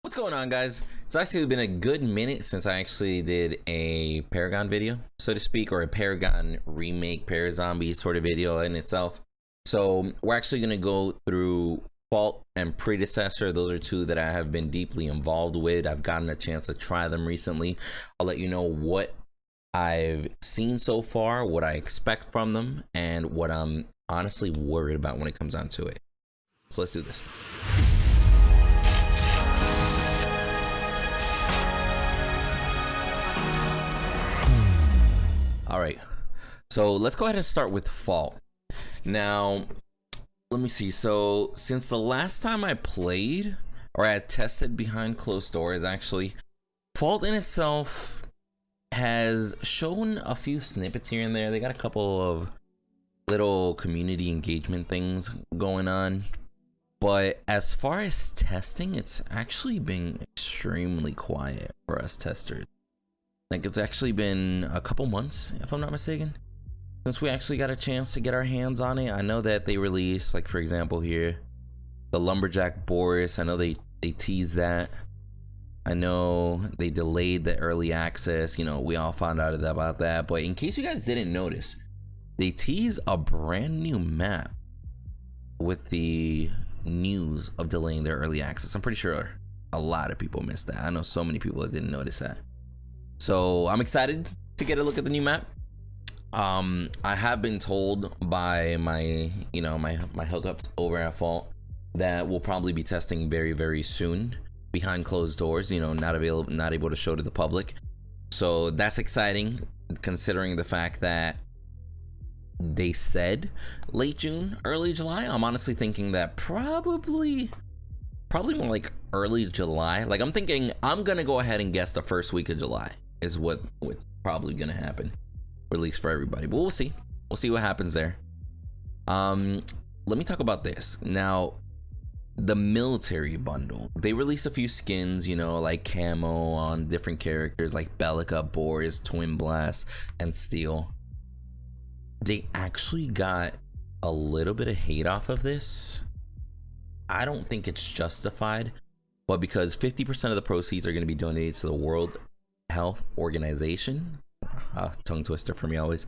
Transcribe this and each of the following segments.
What's going on, guys? It's actually been a good minute since I actually did a Paragon video, so to speak, or a Paragon remake, Parazombie sort of video in itself. So we're actually going to go through Fault and Predecessor. Those are two that I have been deeply involved with. I've gotten a chance to try them recently. I'll let you know what I've seen so far, what I expect from them, and what I'm honestly worried about when it comes down to it. So let's do this. All right, so let's go ahead and start with Fault. Now, let me see. So since the last time I played, or I had tested behind closed doors, actually, Fault in itself has shown a few snippets here and there. They got a couple of little community engagement things going on. But as far as testing, it's actually been extremely quiet for us testers. Like, it's actually been a couple months, if I'm not mistaken, since we actually got a chance to get our hands on it. I know that they released, like, for example here, the Lumberjack Boris. I know they teased that. I know they delayed the early access. You know, we all found out about that. But in case you guys didn't notice, they teased a brand new map with the news of delaying their early access. I'm pretty sure a lot of people missed that. I know so many people that didn't notice that. So I'm excited to get a look at the new map. I have been told by my hookups over at Fault that we'll probably be testing very soon behind closed doors, you know, not able to show to the public. So that's exciting, considering the fact that they said late June, early July. I'm honestly thinking that probably more like early July. Like, I'm thinking I'm gonna go ahead and guess the first week of July is what's probably gonna happen, or at least for everybody. But we'll see what happens there. Let me talk about this now. The military bundle, they released a few skins, you know, like camo on different characters like Bellica, Boris, Twin Blast, and Steel. They actually got a little bit of hate off of this. I don't think it's justified, but because 50% of the proceeds are going to be donated to the World Health Organization, tongue twister for me always.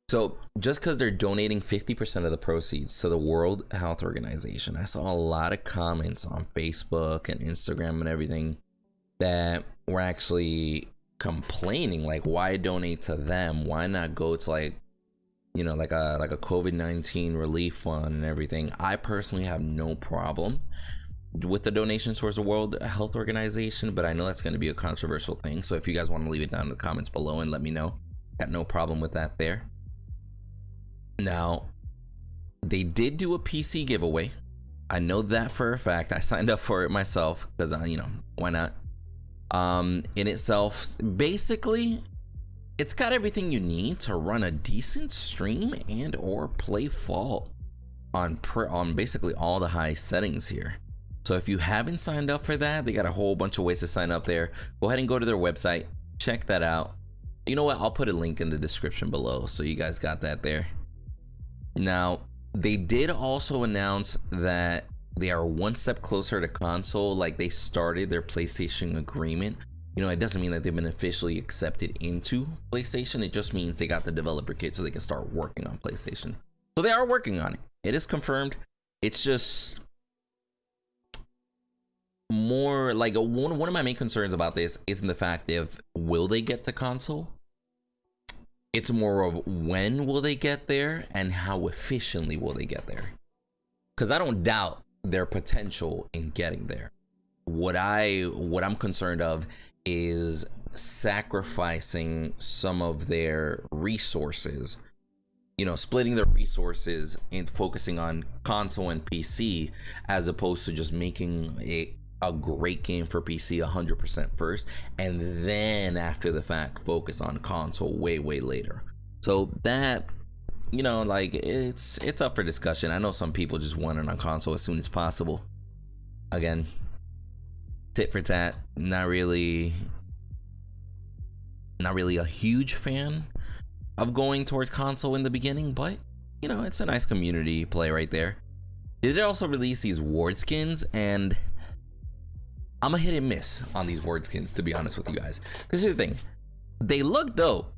So just because they're donating 50% of the proceeds to the World Health Organization, I saw a lot of comments on Facebook and Instagram and everything that were actually complaining, like, why donate to them? Why not go to, like, you know, like a COVID-19 relief fund and everything? I personally have no problem with the donations towards the World Health Organization, but I know that's going to be a controversial thing. So if you guys want to leave it down in the comments below and let me know, got no problem with that there. Now, they did do a PC giveaway. I know that for a fact. I signed up for it myself because, you know, why not? In itself, basically, it's got everything you need to run a decent stream and or play Fault on basically all the high settings here. So if you haven't signed up for that, they got a whole bunch of ways to sign up there. Go ahead and go to their website, check that out. You know what? I'll put a link in the description below so you guys got that there. Now, they did also announce that they are one step closer to console. Like, they started their PlayStation agreement. You know, it doesn't mean that they've been officially accepted into PlayStation. It just means they got the developer kit so they can start working on PlayStation. So they are working on it. It is confirmed. It's just more like one of my main concerns about this isn't the fact of will they get to console. It's more of when will they get there and how efficiently will they get there. Because I don't doubt their potential in getting there. What I'm concerned of is sacrificing some of their resources, you know, splitting their resources and focusing on console and PC as opposed to just making a great game for PC 100% first, and then after the fact focus on console way later. So that, you know, like, it's up for discussion. I know some people just want it on console as soon as possible. Again, tit for tat. Not really a huge fan of going towards console in the beginning, but you know, it's a nice community play right there. They did also release these ward skins, and I'm a hit and miss on these word skins, to be honest with you guys. Because here's the thing, they look dope,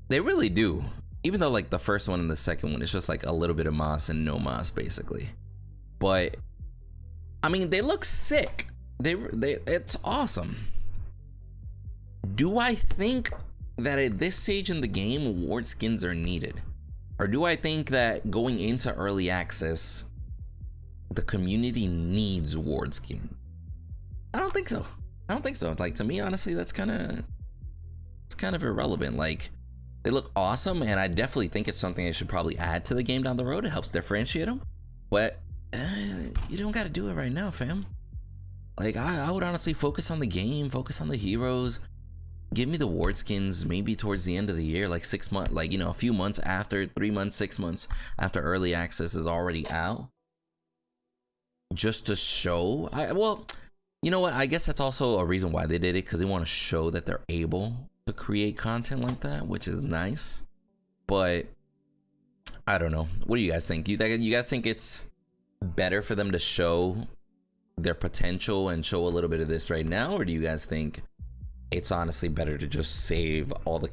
they really do. Even though like the first one and the second one is just like a little bit of moss and no moss basically, but I mean they look sick. They it's awesome. Do I think that at this stage in the game ward skins are needed, or do I think that going into early access the community needs ward skins? I don't think so. I don't think so. Like, to me, honestly, it's kind of irrelevant. Like, they look awesome, and I definitely think it's something they should probably add to the game down the road. It helps differentiate them, but you don't got to do it right now, fam. Like, I would honestly focus on the game, focus on the heroes. Give me the ward skins maybe towards the end of the year, like 6 months, like, you know, a few months after, 3 months, 6 months after early access is already out, just to show. Well, you know what, I guess that's also a reason why they did it, because they want to show that they're able to create content like that, which is nice. But I don't know, what do you guys think? Do you guys think it's better for them to show their potential and show a little bit of this right now, or do you guys think it's honestly better to just save all the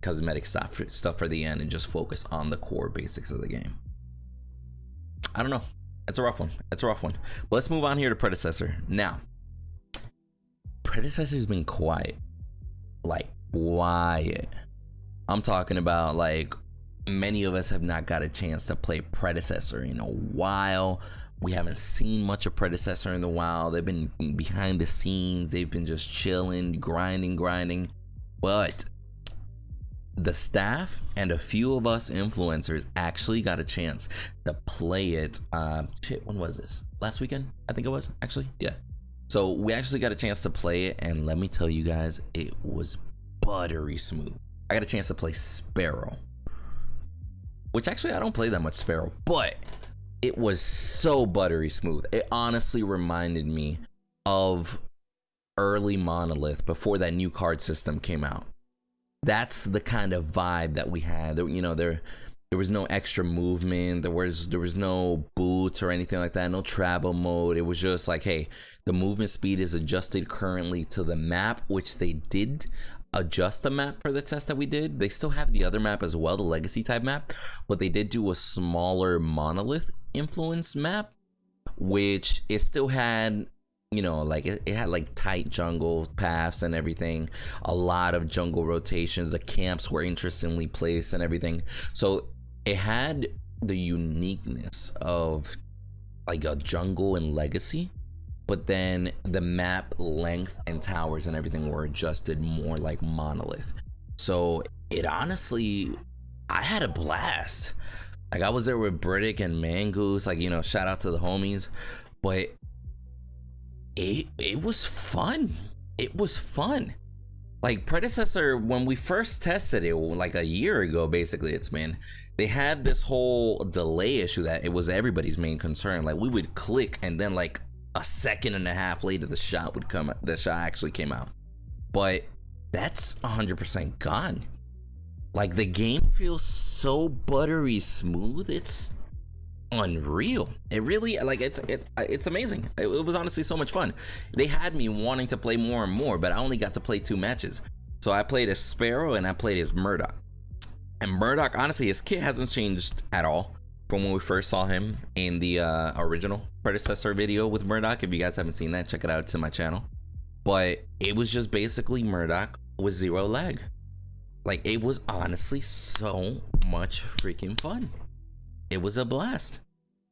cosmetic stuff for the end and just focus on the core basics of the game? I don't know. It's a rough one. It's a rough one. But let's move on here to Predecessor. Now, Predecessor's been quiet. Like, quiet. I'm talking about, like, many of us have not got a chance to play Predecessor in a while. We haven't seen much of Predecessor in a while. They've been behind the scenes. They've been just chilling, grinding. But the staff and a few of us influencers actually got a chance to play it. When was this? Last weekend? I think it was, actually. Yeah. So we actually got a chance to play it, and let me tell you guys, it was buttery smooth. I got a chance to play Sparrow, which actually I don't play that much Sparrow, but it was so buttery smooth. It honestly reminded me of early Monolith before that new card system came out. That's the kind of vibe that we had. You know, there was no extra movement. There was no boots or anything like that. No travel mode. It was just like, hey, the movement speed is adjusted currently to the map, which they did adjust the map for the test that we did. They still have the other map as well, the legacy type map, but they did do a smaller Monolith influence map, which it still had, you know, like it had like tight jungle paths and everything, a lot of jungle rotations. The camps were interestingly placed and everything, so it had the uniqueness of like a jungle and legacy, but then the map length and towers and everything were adjusted more like Monolith. So it honestly, I had a blast. Like, I was there with Murdock and Mangoose, like, you know, shout out to the homies. But it was fun. It was fun. Like, Predecessor, when we first tested it, like a year ago, basically, it's been, they had this whole delay issue that it was everybody's main concern. Like, we would click and then like a second and a half later the shot would come, the shot actually came out. But that's 100% gone. Like, the game feels so buttery smooth, it's unreal. It really, like, it's amazing. It was honestly so much fun. They had me wanting to play more and more, but I only got to play 2 matches. So I played as Sparrow and I played as Murdock. And Murdock, honestly, his kit hasn't changed at all from when we first saw him in the original Predecessor video with Murdock. If you guys haven't seen that, check it out, it's in my channel. But it was just basically Murdock with 0 lag. Like, it was honestly so much freaking fun. It was a blast.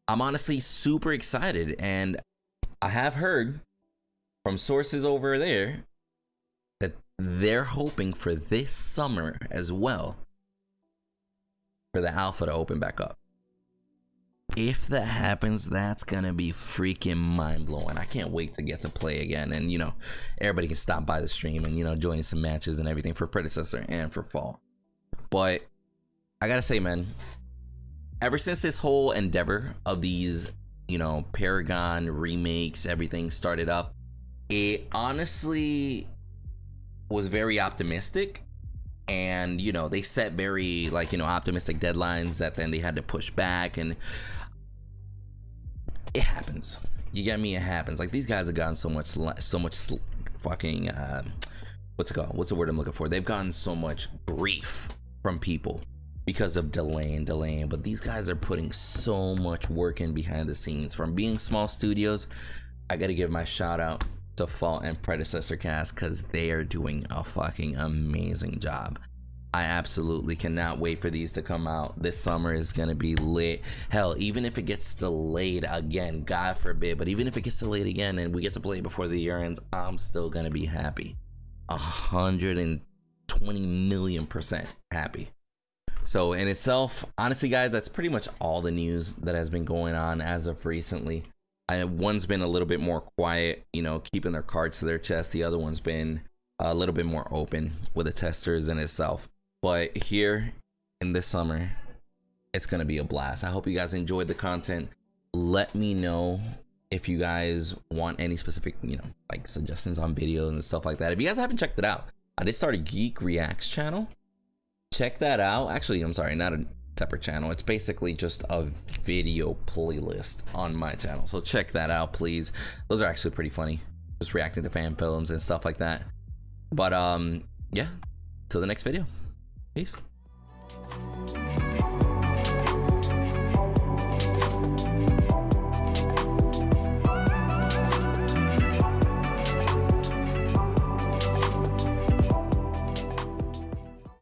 I'm honestly super excited, and I have heard from sources over there that they're hoping for this summer as well for the alpha to open back up. If that happens, that's gonna be freaking mind-blowing. I can't wait to get to play again, and, you know, everybody can stop by the stream and, you know, join some matches and everything for Predecessor and for Fall. But I gotta say, man, ever since this whole endeavor of these, you know, Paragon remakes, everything started up, it honestly was very optimistic. And, you know, they set very, like, you know, optimistic deadlines that then they had to push back, and it happens. You get me? It happens. Like, these guys have gotten so much fucking what's it called? What's the word I'm looking for? They've gotten so much grief from people because of delaying. But these guys are putting so much work in behind the scenes. From being small studios, I gotta give my shout out to Fault and Predecessor cast, because they are doing a fucking amazing job. I absolutely cannot wait for these to come out. This summer is gonna be lit. Hell, even if it gets delayed again, God forbid, but even if it gets delayed again and we get to play it before the year ends, I'm still gonna be happy. 120 million% happy. So in itself, honestly guys, that's pretty much all the news that has been going on as of recently. One's been a little bit more quiet, you know, keeping their cards to their chest. The other one's been a little bit more open with the testers in itself. But here in this summer, it's gonna be a blast. I hope you guys enjoyed the content. Let me know if you guys want any specific, you know, like suggestions on videos and stuff like that. If you guys haven't checked it out, I did start a Geek Reacts channel. Check that out. Actually, I'm sorry, not a separate channel. It's basically just a video playlist on my channel. So check that out, please. Those are actually pretty funny. Just reacting to fan films and stuff like that. But yeah, till the next video. Peace.